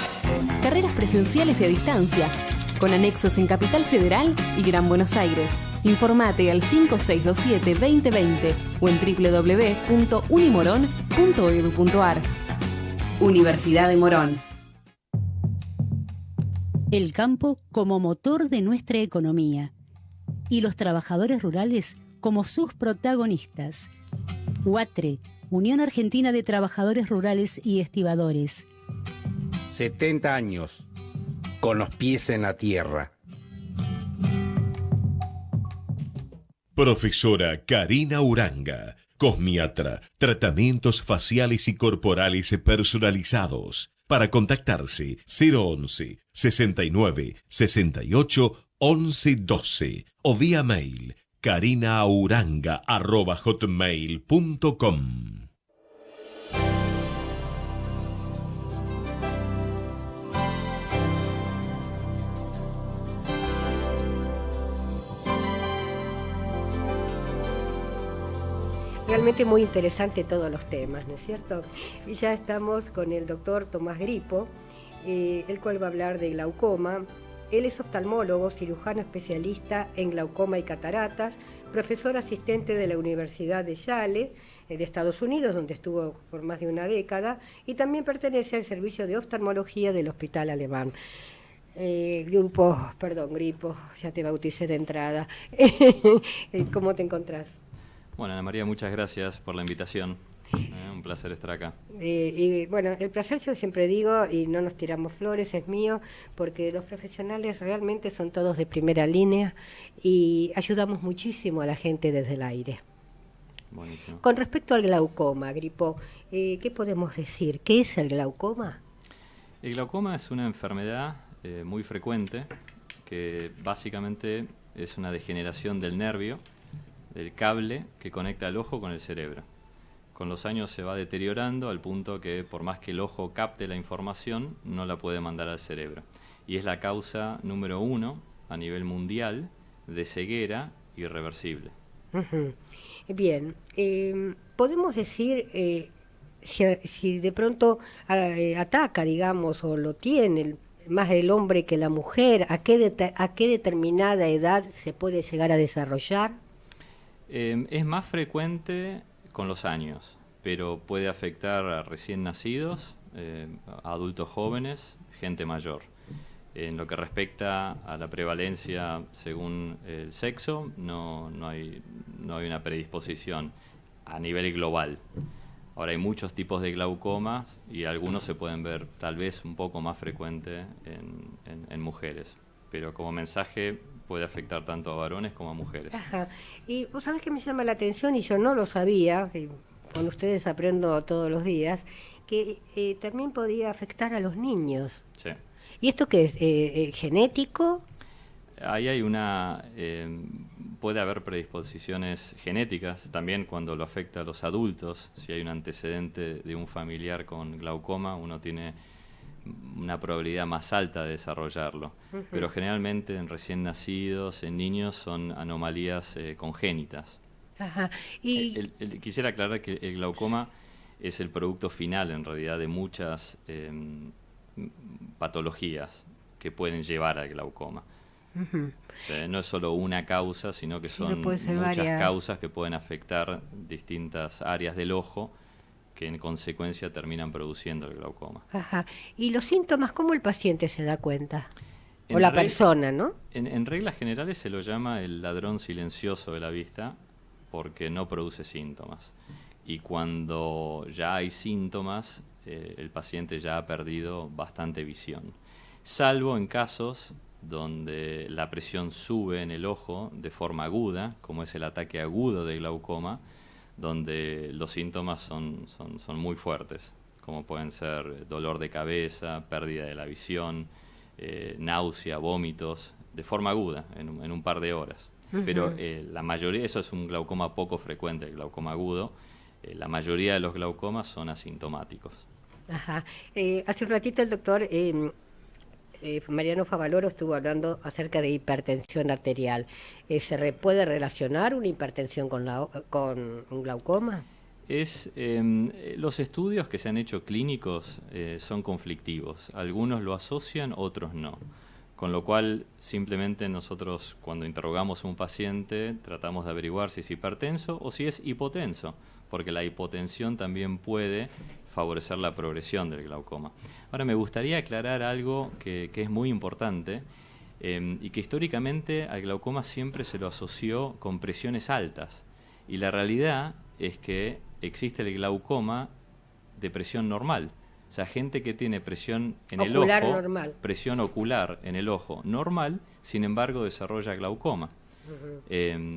carreras presenciales y a distancia, con anexos en Capital Federal y Gran Buenos Aires. Informate al 5627-2020 o en www.unimorón.edu.ar. Universidad de Morón. El campo como motor de nuestra economía y los trabajadores rurales como sus protagonistas. UATRE, Unión Argentina de Trabajadores Rurales y Estibadores. 70 años, con los pies en la tierra. Profesora Karina Uranga, cosmiatra, tratamientos faciales y corporales personalizados. Para contactarse 011 69 68 11 12 o vía mail karinauranga@hotmail.com. Realmente muy interesante todos los temas, ¿no es cierto? Y ya estamos con el doctor Tomás Gripo, el cual va a hablar de glaucoma. Él es oftalmólogo, cirujano especialista en glaucoma y cataratas, profesor asistente de la Universidad de Yale, de Estados Unidos, donde estuvo por más de una década, y también pertenece al servicio de oftalmología del Hospital Alemán. Gripo, ya te bauticé de entrada. ¿Cómo te encontrás? Bueno, Ana María, muchas gracias por la invitación. Un placer estar acá. Y bueno, el placer, yo siempre digo, y no nos tiramos flores, es mío, porque los profesionales realmente son todos de primera línea y ayudamos muchísimo a la gente desde el aire. Buenísimo. Con respecto al glaucoma, Gripo, ¿qué podemos decir? ¿Qué es el glaucoma? El glaucoma es una enfermedad muy frecuente que básicamente es una degeneración del nervio, del cable que conecta el ojo con el cerebro. Con los años se va deteriorando al punto que por más que el ojo capte la información, no la puede mandar al cerebro. Y es la causa número 1 a nivel mundial de ceguera irreversible. Uh-huh. Bien, podemos decir, si de pronto ataca, digamos, o lo tiene más el hombre que la mujer, ¿a qué determinada edad se puede llegar a desarrollar? Es más frecuente con los años, pero puede afectar a recién nacidos, a adultos jóvenes, gente mayor. En lo que respecta a la prevalencia según el sexo, no hay una predisposición a nivel global. Ahora hay muchos tipos de glaucomas y algunos se pueden ver tal vez un poco más frecuente en mujeres, pero como mensaje puede afectar tanto a varones como a mujeres. Ajá. Y vos sabés que me llama la atención, y yo no lo sabía, con ustedes aprendo todos los días, que también podía afectar a los niños. Sí. ¿Y esto qué es? ¿Genético? Ahí hay puede haber predisposiciones genéticas, también cuando lo afecta a los adultos. Si hay un antecedente de un familiar con glaucoma, uno tiene una probabilidad más alta de desarrollarlo. Uh-huh. Pero generalmente en recién nacidos, en niños, son anomalías congénitas. Ajá. Quisiera aclarar que el glaucoma es el producto final, en realidad, de muchas patologías que pueden llevar al glaucoma. Uh-huh. O sea, no es solo una causa, sino que son muchas causas que pueden afectar distintas áreas del ojo, que en consecuencia terminan produciendo el glaucoma. Ajá. ¿Y los síntomas, cómo el paciente se da cuenta? O la persona, ¿no? En reglas generales se lo llama el ladrón silencioso de la vista porque no produce síntomas. Y cuando ya hay síntomas, el paciente ya ha perdido bastante visión. Salvo en casos donde la presión sube en el ojo de forma aguda, como es el ataque agudo de glaucoma, donde los síntomas son muy fuertes, como pueden ser dolor de cabeza, pérdida de la visión, náusea, vómitos, de forma aguda, en un par de horas. Pero la mayoría, eso es un glaucoma poco frecuente, el glaucoma agudo. La mayoría de los glaucomas son asintomáticos. Ajá. Hace un ratito el doctor Mariano Favaloro estuvo hablando acerca de hipertensión arterial. ¿Se puede relacionar una hipertensión con un glaucoma? Los estudios que se han hecho clínicos son conflictivos. Algunos lo asocian, otros no. Con lo cual, simplemente nosotros cuando interrogamos a un paciente tratamos de averiguar si es hipertenso o si es hipotenso, porque la hipotensión también puede favorecer la progresión del glaucoma. Ahora, me gustaría aclarar algo que es muy importante y que históricamente al glaucoma siempre se lo asoció con presiones altas. Y la realidad es que existe el glaucoma de presión normal. O sea, gente que tiene presión en el ojo, normal. Presión ocular en el ojo normal, sin embargo desarrolla glaucoma.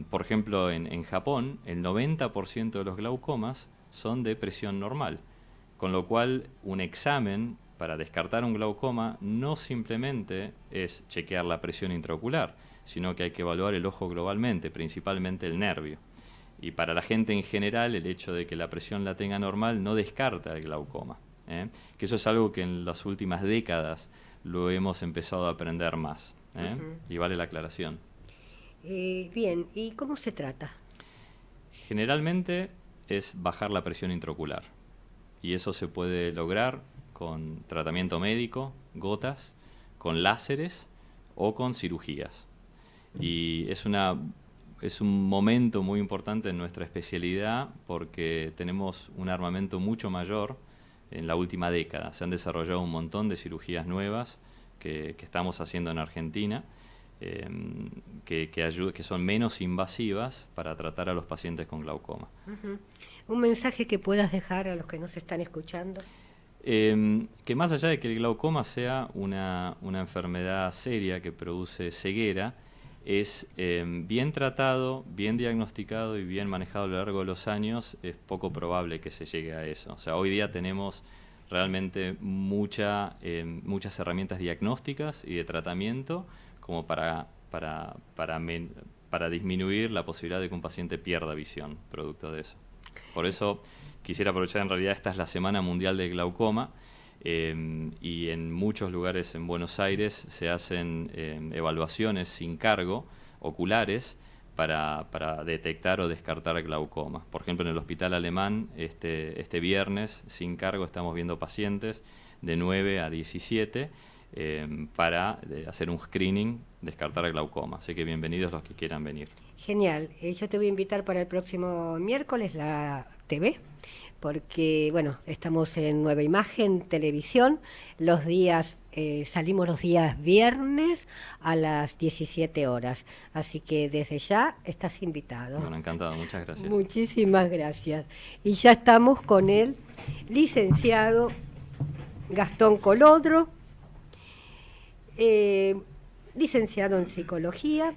Por ejemplo, en Japón, el 90% de los glaucomas son de presión normal. Con lo cual, un examen para descartar un glaucoma no simplemente es chequear la presión intraocular, sino que hay que evaluar el ojo globalmente, principalmente el nervio. Y para la gente en general, el hecho de que la presión la tenga normal no descarta el glaucoma. Que eso es algo que en las últimas décadas lo hemos empezado a aprender más. Y vale la aclaración. Bien, ¿y cómo se trata? Generalmente es bajar la presión intraocular. Y eso se puede lograr con tratamiento médico, gotas, con láseres o con cirugías. Y es un momento muy importante en nuestra especialidad porque tenemos un armamento mucho mayor en la última década. Se han desarrollado un montón de cirugías nuevas que estamos haciendo en Argentina, que son menos invasivas para tratar a los pacientes con glaucoma. ¿Un mensaje que puedas dejar a los que nos están escuchando? Que más allá de que el glaucoma sea una enfermedad seria que produce ceguera, es bien tratado, bien diagnosticado y bien manejado a lo largo de los años, es poco probable que se llegue a eso. O sea, hoy día tenemos realmente muchas herramientas diagnósticas y de tratamiento como para disminuir la posibilidad de que un paciente pierda visión producto de eso. Por eso quisiera aprovechar, en realidad esta es la Semana Mundial del Glaucoma, y en muchos lugares en Buenos Aires se hacen evaluaciones sin cargo, oculares, para detectar o descartar glaucoma. Por ejemplo, en el Hospital Alemán, este viernes, sin cargo, estamos viendo pacientes de 9 a 17 para hacer un screening, descartar glaucoma. Así que bienvenidos los que quieran venir. Genial. Yo te voy a invitar para el próximo miércoles, la TV, porque, bueno, estamos en Nueva Imagen Televisión. Los días, salimos los días viernes a las 17 horas. Así que desde ya estás invitado. Bueno, encantado. Muchas gracias. Muchísimas gracias. Y ya estamos con el licenciado Gastón Colodro, licenciado en Psicología,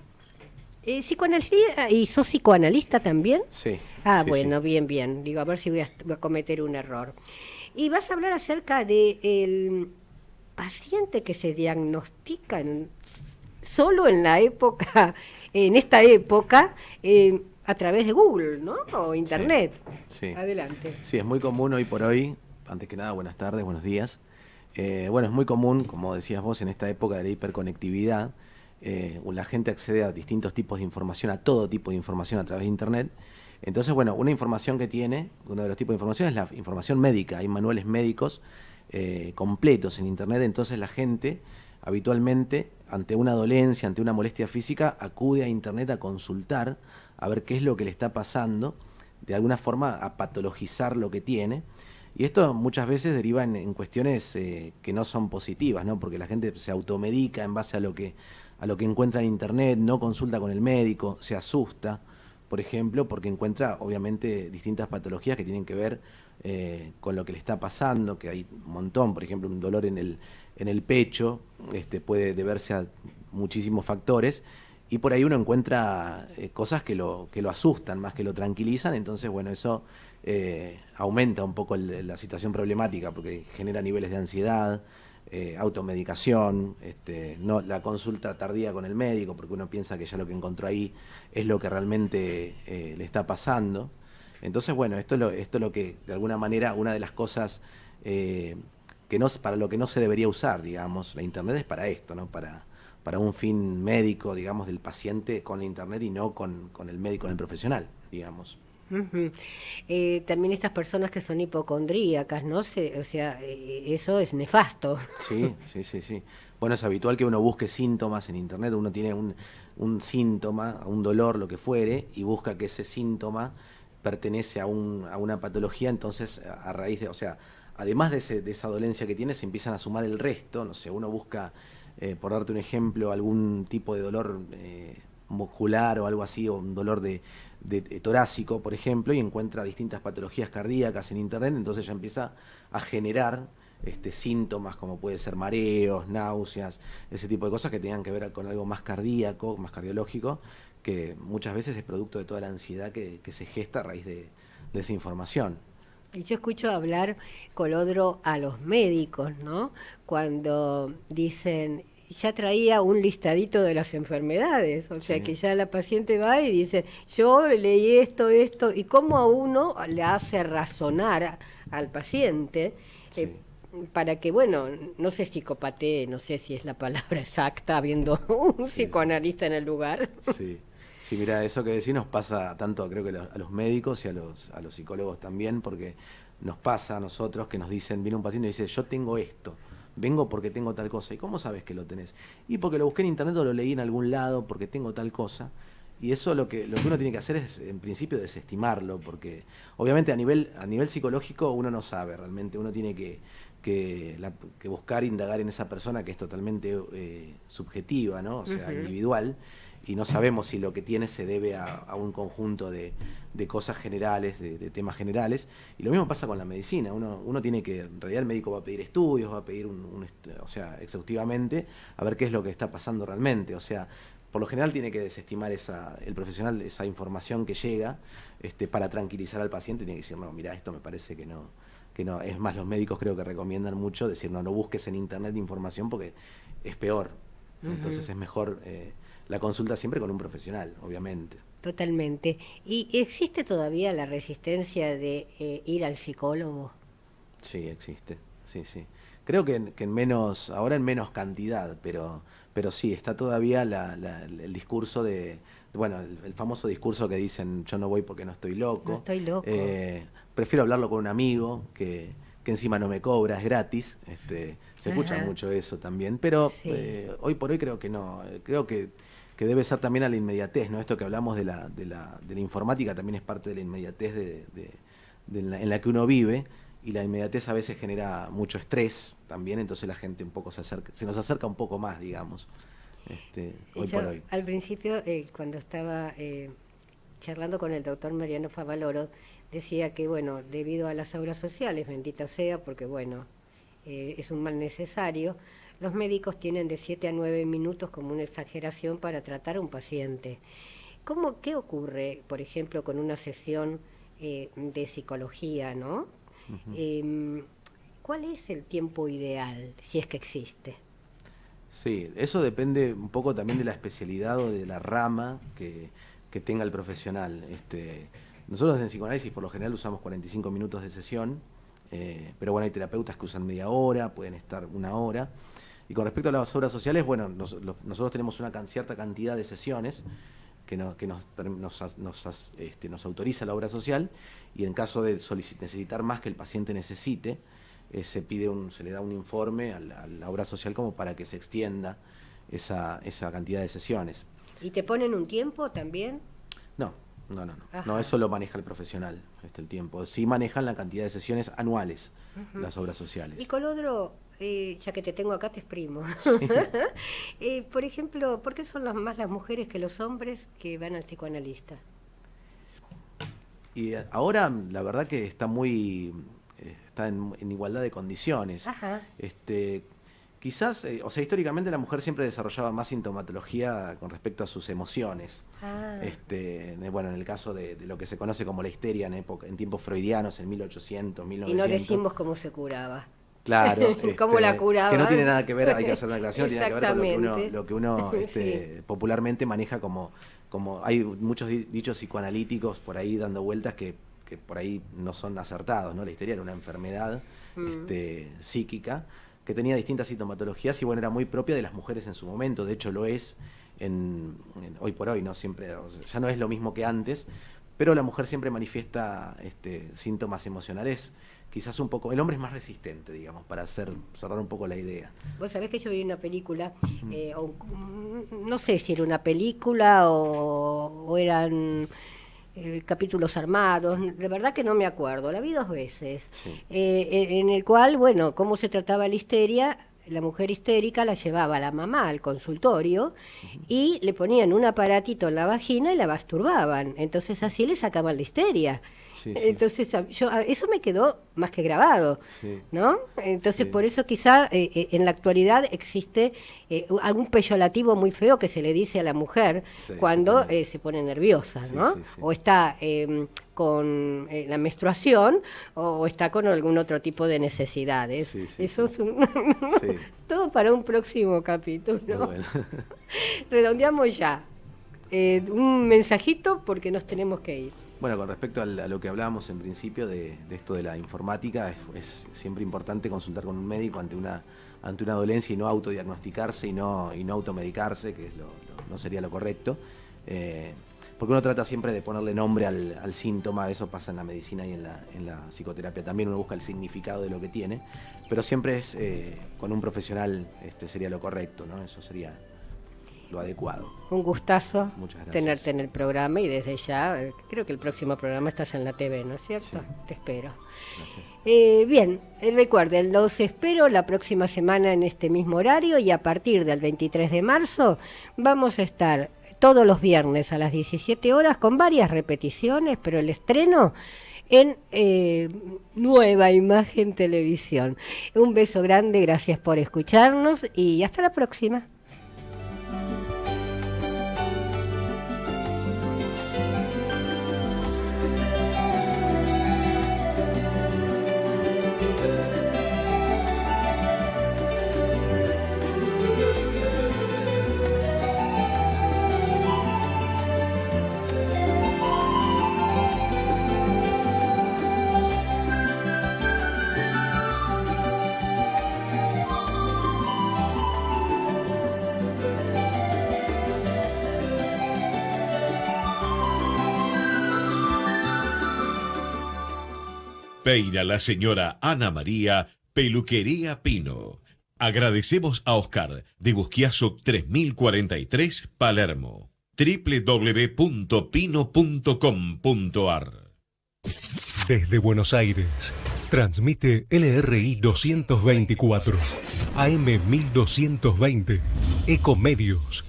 psicoanalista, ¿y sos psicoanalista también? Sí. Sí, bueno, sí. Bien. Digo, a ver si voy a cometer un error. Y vas a hablar acerca del paciente que se diagnostica solo en esta época, a través de Google, ¿no? O Internet. Sí. Adelante. Sí, es muy común hoy por hoy. Antes que nada, buenas tardes, buenos días. Bueno, es muy común, como decías vos, en esta época de la hiperconectividad, la gente accede a distintos tipos de información, a todo tipo de información a través de Internet. Entonces, bueno, una información que tiene, uno de los tipos de información es la información médica. Hay manuales médicos completos en Internet, entonces la gente habitualmente, ante una dolencia, ante una molestia física, acude a Internet a consultar, a ver qué es lo que le está pasando, de alguna forma a patologizar lo que tiene. Y esto muchas veces deriva en cuestiones que no son positivas, ¿no? Porque la gente se automedica en base a lo que encuentra en internet, no consulta con el médico, se asusta, por ejemplo, porque encuentra obviamente distintas patologías que tienen que ver con lo que le está pasando, que hay un montón, por ejemplo, un dolor en el pecho, puede deberse a muchísimos factores, y por ahí uno encuentra cosas que lo asustan más que lo tranquilizan. Entonces, bueno, eso aumenta un poco la situación problemática, porque genera niveles de ansiedad, automedicación, no la consulta tardía con el médico, porque uno piensa que ya lo que encontró ahí es lo que realmente le está pasando. Entonces, bueno, esto es lo que, de alguna manera, una de las cosas para lo que no se debería usar, digamos. La internet es para esto, ¿no? Para un fin médico, digamos, del paciente con la internet, y no con el médico, con el profesional, digamos. Ujú. También estas personas que son hipocondríacas, ¿no? Eso es nefasto. Sí. Bueno, es habitual que uno busque síntomas en internet. Uno tiene un síntoma, un dolor, lo que fuere, y busca que ese síntoma pertenece a una patología. Entonces, a raíz de, además de esa dolencia que tiene, se empiezan a sumar el resto. No sé, uno busca, por darte un ejemplo, algún tipo de dolor muscular o algo así, o un dolor de torácico, por ejemplo, y encuentra distintas patologías cardíacas en internet. Entonces ya empieza a generar síntomas como puede ser mareos, náuseas, ese tipo de cosas que tengan que ver con algo más cardíaco, más cardiológico, que muchas veces es producto de toda la ansiedad que se gesta a raíz de esa información. Y yo escucho hablar, Colodro, a los médicos, ¿no? Cuando dicen, ya traía un listadito de las enfermedades, o sea que ya la paciente va y dice, yo leí esto, y cómo a uno le hace razonar al paciente para que, bueno, no se psicopatee, no sé si es la palabra exacta, habiendo un psicoanalista en el lugar. Sí, mira, eso que decís nos pasa tanto, creo que a los médicos y a los psicólogos también, porque nos pasa a nosotros que nos dicen, viene un paciente y dice, yo tengo esto, vengo porque tengo tal cosa. ¿Y cómo sabes que lo tenés? Y porque lo busqué en internet o lo leí en algún lado porque tengo tal cosa. Y eso lo que uno tiene que hacer es, en principio, desestimarlo, porque obviamente a nivel psicológico uno no sabe realmente, uno tiene que buscar, indagar en esa persona, que es totalmente subjetiva, ¿no? O sea, individual, y no sabemos si lo que tiene se debe a un conjunto de cosas generales, de temas generales. Y lo mismo pasa con la medicina. Uno tiene que, en realidad el médico va a pedir estudios, va a pedir exhaustivamente, a ver qué es lo que está pasando realmente. O sea, por lo general tiene que desestimar el profesional esa información que llega, para tranquilizar al paciente. Tiene que decir, no, mira, esto me parece que no. Es más, los médicos creo que recomiendan mucho decir, no busques en internet información porque es peor. Entonces es mejor la consulta siempre con un profesional, obviamente. Totalmente. ¿Y existe todavía la resistencia de ir al psicólogo? Sí, existe. Sí. Creo que ahora en menos cantidad, pero sí, está todavía el discurso el famoso discurso que dicen, yo no voy porque no estoy loco. No estoy loco. Prefiero hablarlo con un amigo que encima no me cobra, es gratis. Se escucha mucho eso también, pero hoy por hoy creo que no. Creo que debe ser también a la inmediatez, ¿no? Esto que hablamos de la informática también es parte de la inmediatez en la que uno vive, y la inmediatez a veces genera mucho estrés también. Entonces la gente un poco se nos acerca un poco más, digamos, hoy por hoy. Al principio, cuando estaba charlando con el doctor Mariano Favaloro, decía que, bueno, debido a las obras sociales, bendita sea, porque, bueno, es un mal necesario, los médicos tienen de 7 a 9 minutos como una exageración para tratar a un paciente. ¿Qué ocurre, por ejemplo, con una sesión de psicología, ¿no? ¿Cuál es el tiempo ideal, si es que existe? Sí, eso depende un poco también de la especialidad o de la rama que tenga el profesional. Nosotros en psicoanálisis por lo general usamos 45 minutos de sesión, pero bueno, hay terapeutas que usan media hora, pueden estar 1 hora. Y con respecto a las obras sociales, bueno, nosotros tenemos una cierta cantidad de sesiones que nos autoriza la obra social, y en caso de necesitar más que el paciente necesite, se le da un informe a la obra social como para que se extienda esa cantidad de sesiones. ¿Y te ponen un tiempo también? No, No. Ajá. No, eso lo maneja el profesional, el tiempo. Sí manejan la cantidad de sesiones anuales, las obras sociales. Y Colodro, ya que te tengo acá, te exprimo. Por ejemplo, ¿por qué son más las mujeres que los hombres que van al psicoanalista? Y ahora, la verdad que está en igualdad de condiciones. Ajá. Quizás, históricamente la mujer siempre desarrollaba más sintomatología con respecto a sus emociones. Bueno, en el caso de lo que se conoce como la histeria en tiempos freudianos, en 1800, 1900. Y no decimos cómo se curaba. Claro. ¿Cómo la curaba? Que no tiene nada que ver, hay que hacer una aclaración, tiene que ver con lo que uno Sí. popularmente maneja como hay muchos dichos psicoanalíticos por ahí dando vueltas que por ahí no son acertados, ¿no? La histeria era una enfermedad psíquica que tenía distintas sintomatologías y bueno, era muy propia de las mujeres en su momento, de hecho lo es hoy por hoy, no siempre, ya no es lo mismo que antes, pero la mujer siempre manifiesta síntomas emocionales, quizás un poco, el hombre es más resistente, digamos, para cerrar un poco la idea. Vos sabés que yo vi una película, no sé si era una película o eran capítulos armados, de verdad que no me acuerdo, la vi 2 veces, en el cual, bueno, cómo se trataba la histeria. La mujer histérica la llevaba la mamá al consultorio y le ponían un aparatito en la vagina y la masturbaban, entonces así le sacaban la histeria. Entonces eso me quedó más que grabado, ¿no? Entonces por eso quizá en la actualidad existe algún peyorativo muy feo que se le dice a la mujer cuando se pone nerviosa, ¿no? O está con la menstruación o está con algún otro tipo de necesidades. Eso es todo para un próximo capítulo. Bueno. Redondeamos ya. Un mensajito porque nos tenemos que ir. Bueno, con respecto a lo que hablábamos en principio de esto de la informática, es siempre importante consultar con un médico ante una dolencia y no autodiagnosticarse y no automedicarse, que no sería lo correcto. Porque uno trata siempre de ponerle nombre al síntoma, eso pasa en la medicina y en la psicoterapia también, uno busca el significado de lo que tiene, pero siempre es con un profesional sería lo correcto, ¿no? Eso sería lo adecuado. Un gustazo tenerte en el programa y desde ya, creo que el próximo programa estás en la TV, ¿no es cierto? Sí. Te espero. Gracias. Bien, recuerden, los espero la próxima semana en este mismo horario y a partir del 23 de marzo vamos a estar todos los viernes a las 17 horas con varias repeticiones, pero el estreno en Nueva Imagen Televisión. Un beso grande, gracias por escucharnos y hasta la próxima. Peina la señora Ana María, Peluquería Pino. Agradecemos a Oscar de Busquiazo 3043, Palermo. www.pino.com.ar. Desde Buenos Aires, transmite LRI 224, AM 1220, Ecomedios.